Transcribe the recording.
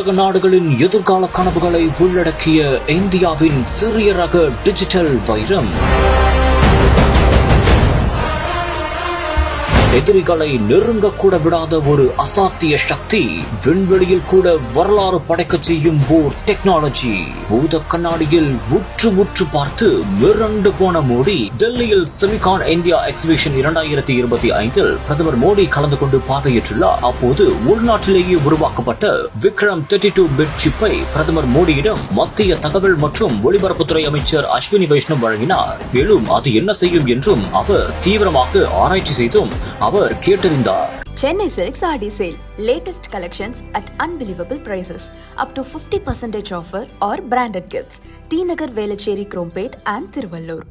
உலக நாடுகளின் எதிர்கால கனவுகளை உள்ளடக்கிய இந்தியாவின் சிறிய ரக டிஜிட்டல் வைரம். எதிரிகளை நெருங்க கூட விடாத ஒரு அசாத்திய சக்தி, விண்வெளியில் கூட வரலாறு படைக்க செய்யும் ஓர் டெக்னாலஜி. பூத கண்ணாடியில் உற்று உற்று பார்த்து மிரண்டு போன மோடி டெல்லியில் செமிகான் இந்தியா எக்ஸிபிஷன் 2025 பிரதமர் மோடி கலந்து கொண்டு பார்வையிட்டுள்ளார். அப்போது உள்நாட்டிலேயே உருவாக்கப்பட்ட விக்ரம் 32 பிட் சிப்பை பிரதமர் மோடியிடம் மத்திய தகவல் மற்றும் ஒலிபரப்புத்துறை அமைச்சர் அஸ்வினி வைஷ்ணவ் வழங்கினார். மேலும் அது என்ன செய்யும் என்றும் அவர் தீவிரமாக ஆராய்ச்சி செய்தும் அவர் கேட்டறிந்தார். Chennai Silk Saree Sale. Latest collections at unbelievable prices. Up to 50% offer or branded gifts. T Nagar, Velachery, Krompet and Thiruvallur.